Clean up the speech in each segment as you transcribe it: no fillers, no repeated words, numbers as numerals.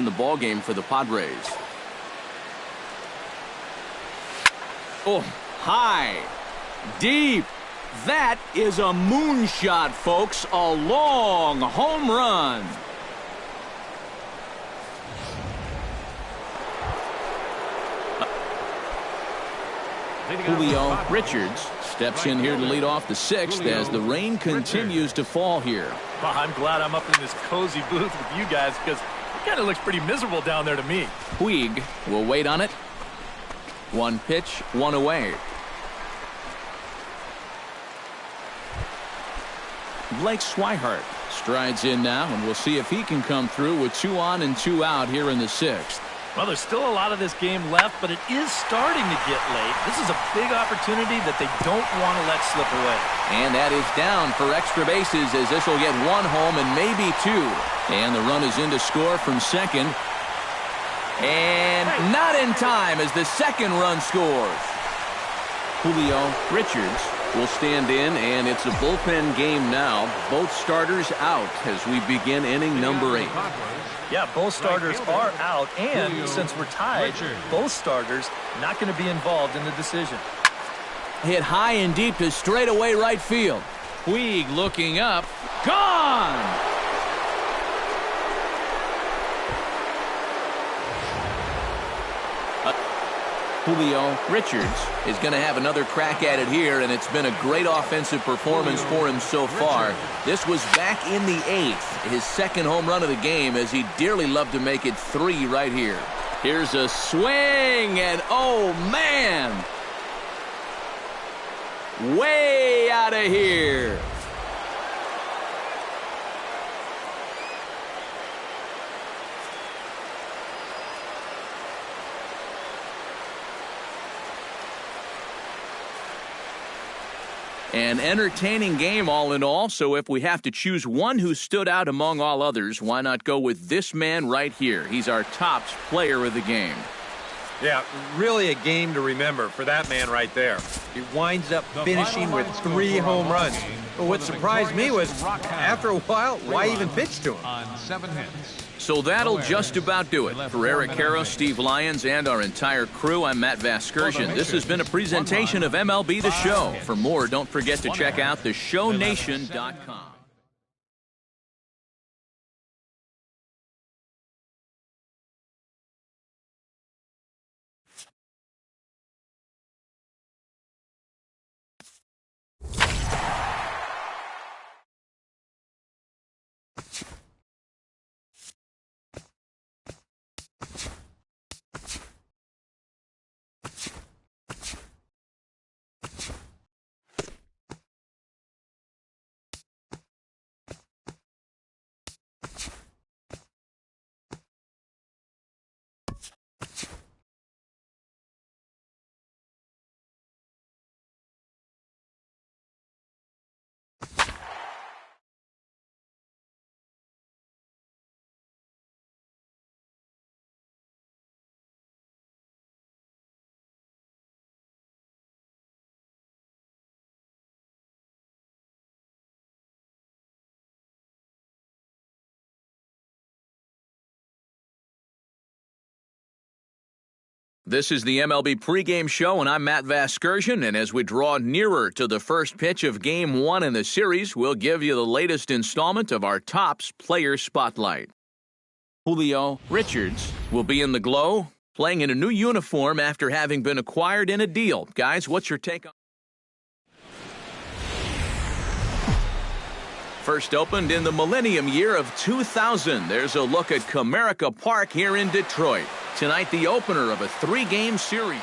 the ballgame for the Padres. Oh, high, deep. That is a moonshot, folks. A long home run. Julio Richards steps in here to lead off the sixth as the rain continues to fall here. Well, I'm glad I'm up in this cozy booth with you guys because it kind of looks pretty miserable down there to me. Puig will wait on it. One pitch, one away. Blake Swihart strides in now, and we'll see if he can come through with 2 on and 2 out here in the sixth. Well, there's still a lot of this game left, but it is starting to get late. This is a big opportunity that they don't want to let slip away. And that is down for extra bases as this will get 1 home and maybe 2. And the run is in to score from second. And not in time as the second run scores. Julio Richards will stand in, and it's a bullpen game now. Both starters out as we begin inning number 8. Yeah, both starters are out, and since we're tied, both starters not going to be involved in the decision. Hit high and deep to straightaway right field. Puig looking up. Gone! Julio Richards is going to have another crack at it here, and it's been a great offensive performance for him so far. This was back in the 8th, his second home run of the game, as he dearly loved to make it 3 right here. Here's a swing, and oh man, way out of here. An entertaining game all in all, so if we have to choose one who stood out among all others, why not go with this man right here? He's our top player of the game. Yeah, really a game to remember for that man right there. He winds up finishing with 3 home runs. But what surprised me was, after a while, why even pitch to him? On 7 hits. So that'll just about do it. For Eric Harrow, Steve Lyons, and our entire crew, I'm Matt Vasgersian. This has been a presentation of MLB The Show. For more, don't forget to check out theshownation.com. This is the MLB pregame show, and I'm Matt Vasgersian, and as we draw nearer to the first pitch of Game 1 in the series, we'll give you the latest installment of our Topps Player Spotlight. Julio Richards will be in the glow, playing in a new uniform after having been acquired in a deal. Guys, what's your take on? First opened in the millennium year of 2000. There's a look at Comerica Park here in Detroit. Tonight, the opener of a 3-game series.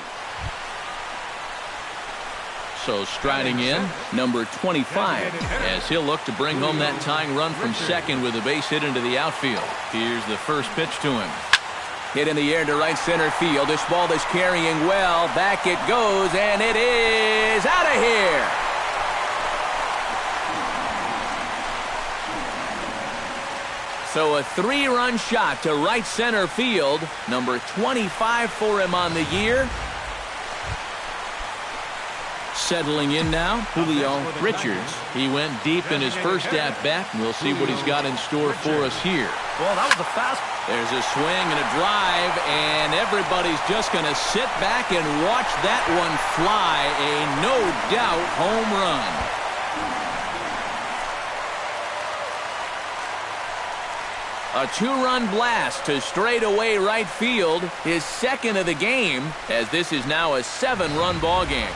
So striding in, number 25, as he'll look to bring home that tying run from second with a base hit into the outfield. Here's the first pitch to him. Hit in the air to right center field. This ball is carrying well. Back it goes, and it is out of here. So a 3-run shot to right center field. Number 25 for him on the year. Settling in now, Julio Richards. He went deep in his first at-bat, and we'll see what he's got in store for us here. Well, that was a fast There's a swing and a drive, and everybody's just going to sit back and watch that one fly. A no-doubt home run. A two-run blast to straightaway right field, his second of the game, as this is now a 7-run ball game.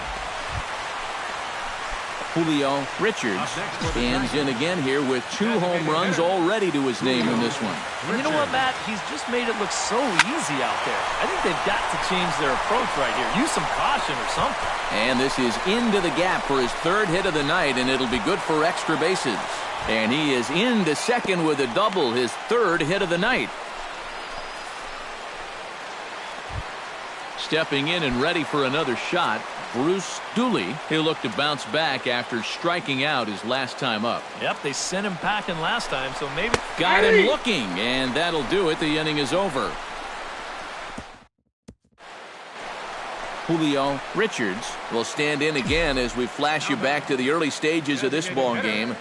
Julio Richards stands in again here with 2 home runs already to his name in this one. And you know what, Matt? He's just made it look so easy out there. I think they've got to change their approach right here. Use some caution or something. And this is into the gap for his 3rd hit of the night, and it'll be good for extra bases. And he is into second with a double, his 3rd hit of the night. Stepping in and ready for another shot, Bruce Dooley. He'll look to bounce back after striking out his last time up. Yep, they sent him packing last time, so maybe. Got him looking, and that'll do it. The inning is over. Julio Richards will stand in again as we flash you back to the early stages of this ball game.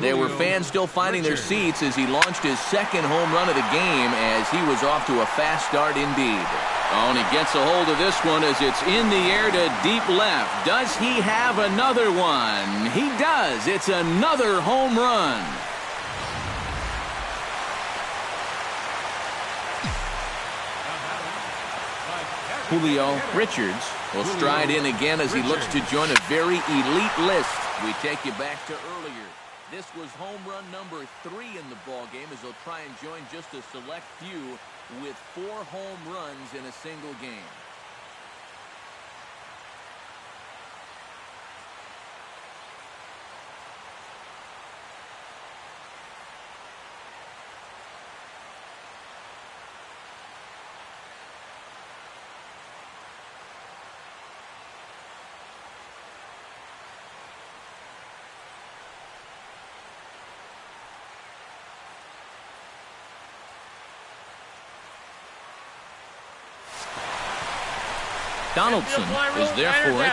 There were fans still finding their seats as he launched his 2nd home run of the game as he was off to a fast start indeed. Oh, and he gets a hold of this one as it's in the air to deep left. Does he have another one? He does. It's another home run. Julio Richards will stride in again as he looks to join a very elite list. We take you back to earlier. This was home run number 3 in the ball game as they'll try and join just a select few with 4 home runs in a single game. Donaldson is there for it.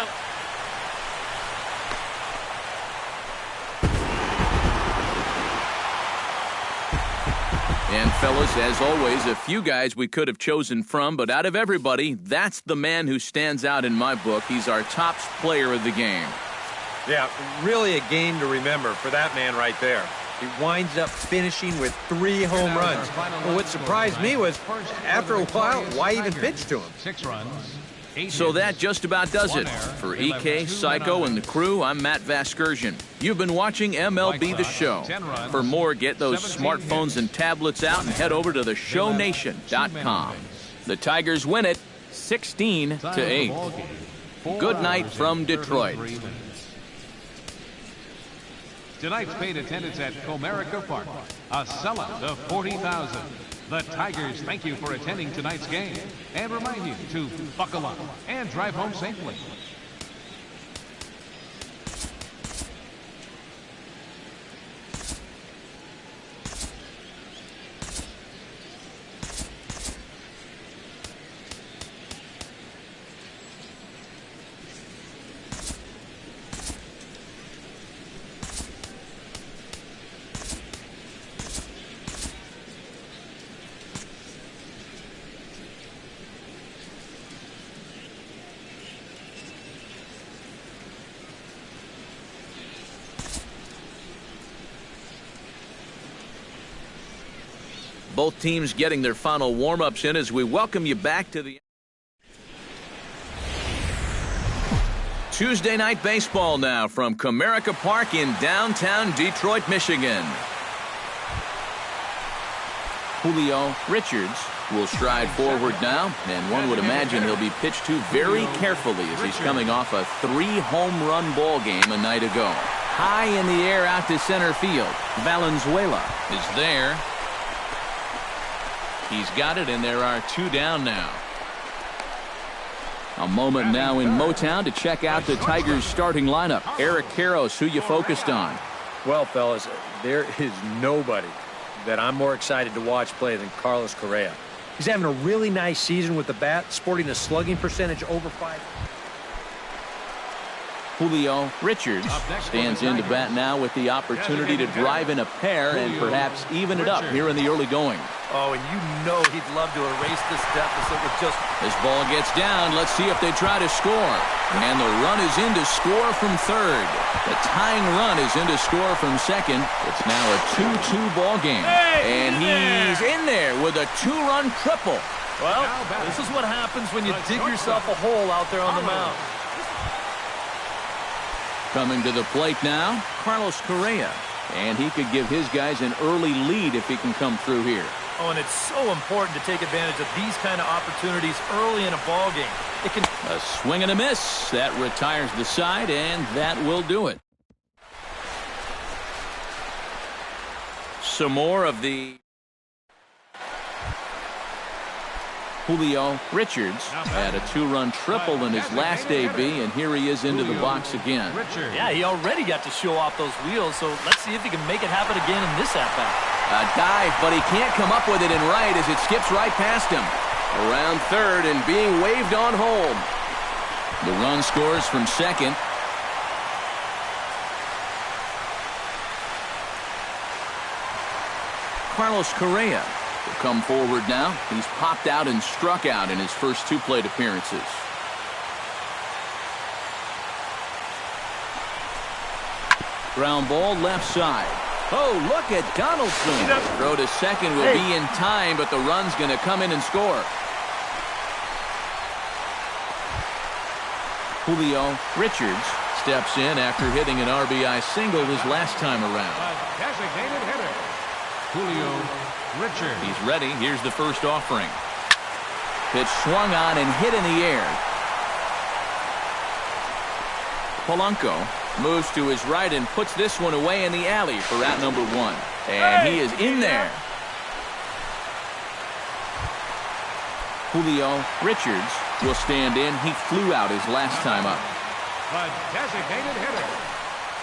And fellas, as always, a few guys we could have chosen from, but out of everybody, that's the man who stands out in my book. He's our top player of the game. Yeah, really a game to remember for that man right there. He winds up finishing with 3 home runs. Well, what surprised me was, after a while, why even pitch to him? 6 runs. So that just about does it. For EK, Psycho, and the crew, I'm Matt Vasgersian. You've been watching MLB The Show. For more, get those smartphones and tablets out and head over to theshownation.com. The Tigers win it 16-8. Good night from Detroit. Tonight's paid attendance at Comerica Park, a sellout of 40,000. The Tigers thank you for attending tonight's game and remind you to buckle up and drive home safely. Both teams getting their final warm-ups in as we welcome you back to the Tuesday night baseball now from Comerica Park in downtown Detroit, Michigan. Julio Richards will stride forward now, and one would imagine he'll be pitched to very carefully as he's coming off a 3-home-run ball game a night ago. High in the air out to center field. Valenzuela is there. He's got it, and there are 2 down now. A moment now in Motown to check out the Tigers' starting lineup. Eric Karros, who you focused on? Well, fellas, there is nobody that I'm more excited to watch play than Carlos Correa. He's having a really nice season with the bat, sporting a slugging percentage over 5. Julio Richards stands in to bat now with the opportunity to drive in a pair and perhaps even it up here in the early going. Oh, and you know he'd love to erase this deficit with just... This ball gets down. Let's see if they try to score. And the run is in to score from third. The tying run is in to score from second. It's now a 2-2 ball game. And he's in there with a two-run triple. Well, this is what happens when you dig yourself a hole out there on the mound. Coming to the plate now, Carlos Correa. And he could give his guys an early lead if he can come through here. Oh, and it's so important to take advantage of these kind of opportunities early in a ball game. It can... A swing and a miss. That retires the side, and that will do it. Some more of the... Julio Richards had a two-run triple in his last AB, and here he is into the box again. Yeah, he already got to show off those wheels, so let's see if he can make it happen again in this at-bat. A dive, but he can't come up with it in right as it skips right past him. Around third and being waved on home. The run scores from second. Carlos Correa will come forward now. He's popped out and struck out in his first two plate appearances. Ground ball left side. Oh, look at Donaldson. Throw to second will be in time, but the run's going to come in and score. Julio Richards steps in after hitting an RBI single his last time around. Designated hitter, Julio Richards. He's ready. Here's the first offering. Pitch swung on and hit in the air. Polanco moves to his right and puts this one away in the alley for out number one. And he is in there. Julio Richards will stand in. He flew out his last time up. The designated hitter,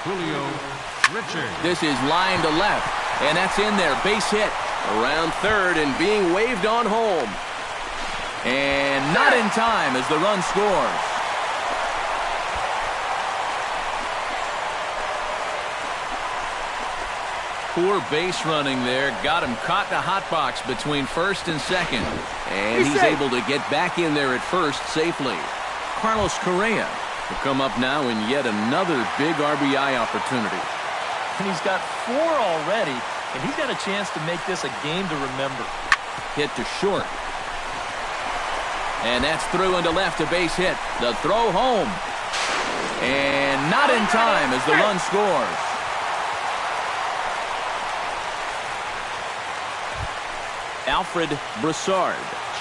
Julio Richards. This is line to left, and that's in there. Base hit. Around third and being waved on home. And not in time as the run scores. Poor base running there. Got him caught in a hot box between first and second. And he's able to get back in there at first safely. Carlos Correa will come up now in yet another big RBI opportunity. And he's got 4 already, and he's got a chance to make this a game to remember. Hit to short. And that's through into left, a base hit. The throw home. And not in time as the run scores. Alfred Broussard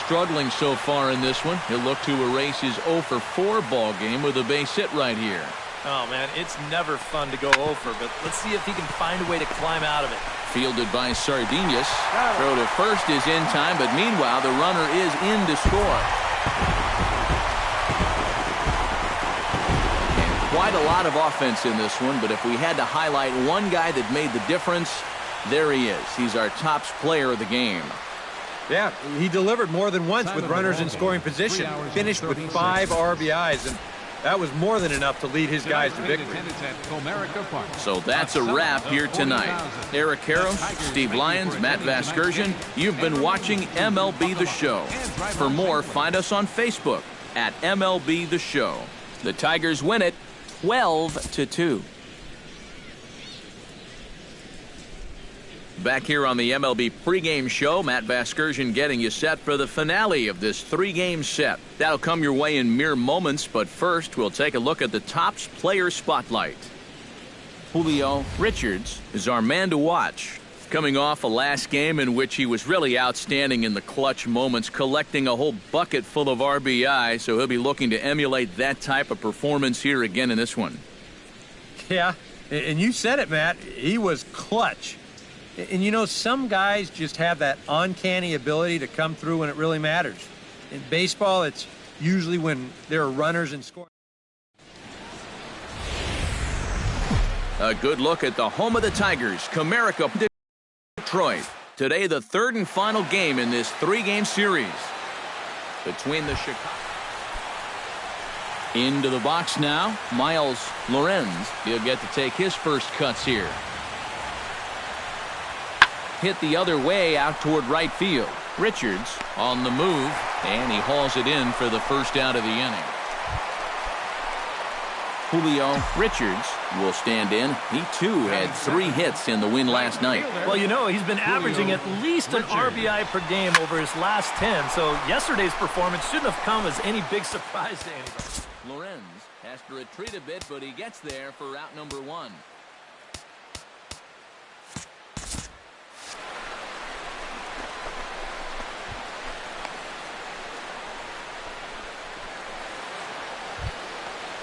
struggling so far in this one. He'll look to erase his 0 for 4 ball game with a base hit right here. Oh, man, it's never fun to go over, but let's see if he can find a way to climb out of it. Fielded by Sardinius. Throw to first is in time, but meanwhile, the runner is in to score. And quite a lot of offense in this one, but if we had to highlight one guy that made the difference, there he is. He's our top player of the game. Yeah, he delivered more than once with runners in scoring position. Finished with 5 RBIs, and that was more than enough to lead his guys to victory. So that's a wrap here tonight. Eric Harrows, Steve Lyons, Matt Vasgersian, you've been watching MLB The Show. For more, find us on Facebook at MLB The Show. The Tigers win it 12-2. Back here on the MLB pregame show, Matt Vasgersian getting you set for the finale of this 3-game set. That'll come your way in mere moments, but first we'll take a look at the Topps Player Spotlight. Julio Richards is our man to watch. Coming off a last game in which he was really outstanding in the clutch moments, collecting a whole bucket full of RBI, so he'll be looking to emulate that type of performance here again in this one. Yeah, and you said it, Matt. He was clutch. And, you know, some guys just have that uncanny ability to come through when it really matters. In baseball, it's usually when there are runners in scoring. A good look at the home of the Tigers, Comerica, Detroit. Today, the third and final game in this 3-game series between the Chicago. Into the box now, Miles Lorenz. He'll get to take his first cuts here. Hit the other way out toward right field. Richards on the move, and he hauls it in for the first out of the inning. Julio Richards will stand in. He, too, had 3 hits in the win last night. Well, you know, he's been averaging at least an RBI per game over his last 10, so yesterday's performance shouldn't have come as any big surprise to anybody. Lorenz has to retreat a bit, but he gets there for out number 1.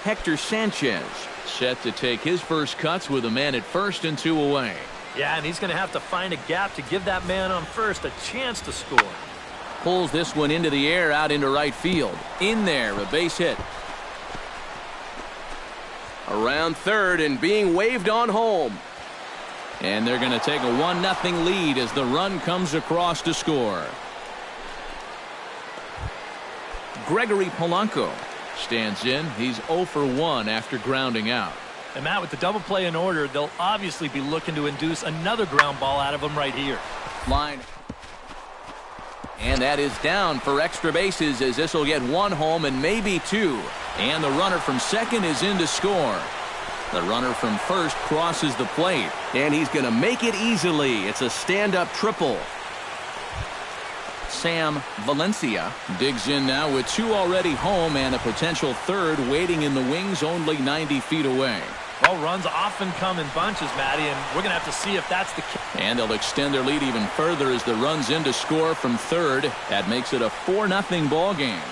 Hector Sanchez set to take his first cuts with a man at first and 2 away. Yeah, and he's going to have to find a gap to give that man on first a chance to score. Pulls this one into the air out into right field. In there, a base hit. Around third and being waved on home. And they're going to take a 1-0 lead as the run comes across to score. Gregory Polanco stands in. He's 0 for 1 after grounding out. And Matt, with the double play in order, they'll obviously be looking to induce another ground ball out of him right here. Line. And that is down for extra bases as this will get 1 home and maybe 2. And the runner from second is in to score. The runner from first crosses the plate. And he's going to make it easily. It's a stand-up triple. Sam Valencia digs in now with 2 already home and a potential third waiting in the wings only 90 feet away. Well, runs often come in bunches, Matty, and we're going to have to see if that's the case. And they'll extend their lead even further as the run's in to score from third. That makes it a 4-0 ball game.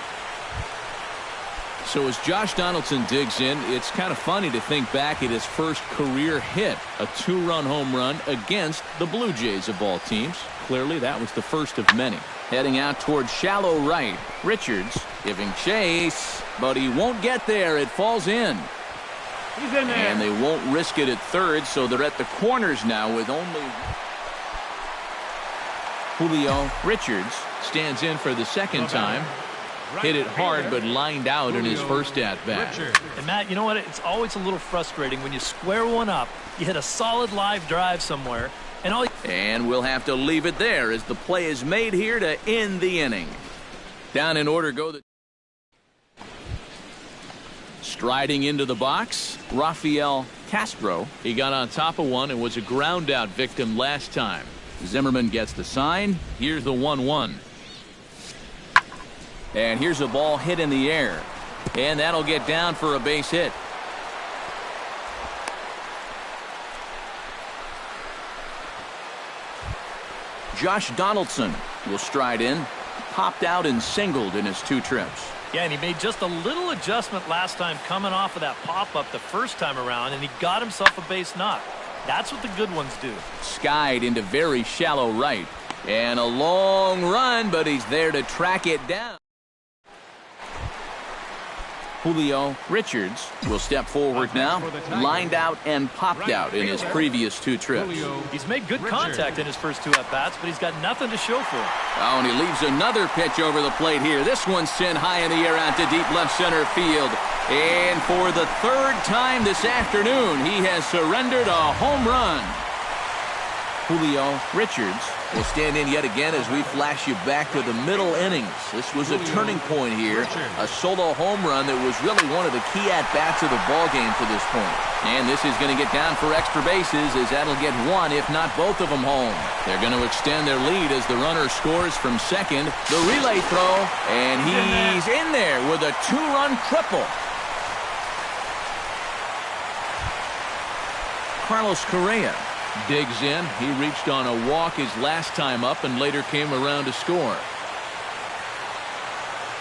So as Josh Donaldson digs in, it's kind of funny to think back at his first career hit, a 2-run home run against the Blue Jays of all teams. Clearly that was the first of many. Heading out towards shallow right. Richards giving chase, but he won't get there. It falls in. He's in there. And they won't risk it at third, so they're at the corners now with only... Julio Richards stands in for the second time. Hit it hard, but lined out in his first at-bat. And Matt, you know what? It's always a little frustrating when you square one up, you hit a solid live drive somewhere, and we'll have to leave it there as the play is made here to end the inning. Down in order go the... Striding into the box, Rafael Castro. He got on top of one and was a ground-out victim last time. Zimmerman gets the sign. Here's the 1-1. And here's a ball hit in the air. And that'll get down for a base hit. Josh Donaldson will stride in. Popped out and singled in his 2 trips. Yeah, and he made just a little adjustment last time coming off of that pop-up the first time around, and he got himself a base knock. That's what the good ones do. Skied into very shallow right. And a long run, but he's there to track it down. Julio Richards will step forward now. Lined out and popped out in his previous 2 trips. He's made good contact in his first 2 at-bats, but he's got nothing to show for it. Oh, and he leaves another pitch over the plate here. This one's sent high in the air out to deep left center field. And for the 3rd time this afternoon, he has surrendered a home run. Julio Richards will stand in yet again as we flash you back to the middle innings. This was a turning point here. A solo home run that was really one of the key at-bats of the ballgame to this point. And this is going to get down for extra bases as that'll get 1, if not both of them home. They're going to extend their lead as the runner scores from second. The relay throw, and he's in there with a 2-run triple. Carlos Correa digs in. He reached on a walk his last time up and later came around to score.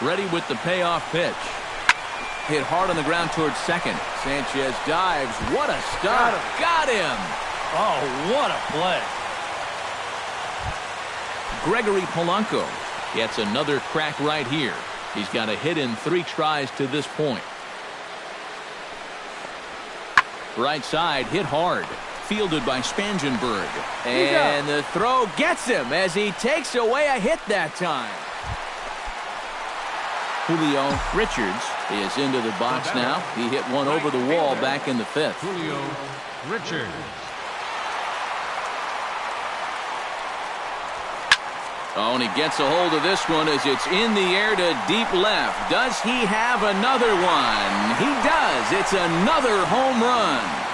Ready with the payoff pitch. Hit hard on the ground towards second. Sanchez dives. What a stop. Got him. Oh, what a play. Gregory Polanco gets another crack right here. He's got a hit in 3 tries to this point. Right side, hit hard. Fielded by Spangenberg. And the throw gets him as he takes away a hit that time. Julio Richards is into the box now. He hit one over the wall back in the 5th. Julio Richards. Oh, and he gets a hold of this one as it's in the air to deep left. Does he have another one? He does. It's another home run.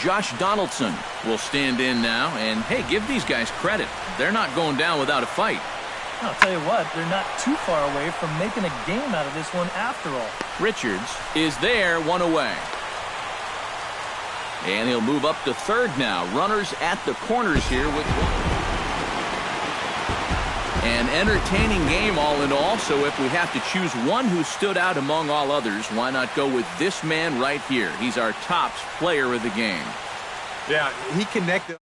Josh Donaldson will stand in now. And, hey, give these guys credit. They're not going down without a fight. I'll tell you what, they're not too far away from making a game out of this one after all. Richards is there, one away. And he'll move up to third now. Runners at the corners here with one. An entertaining game all in all, so if we have to choose one who stood out among all others, why not go with this man right here? He's our top player of the game. Yeah, he connected.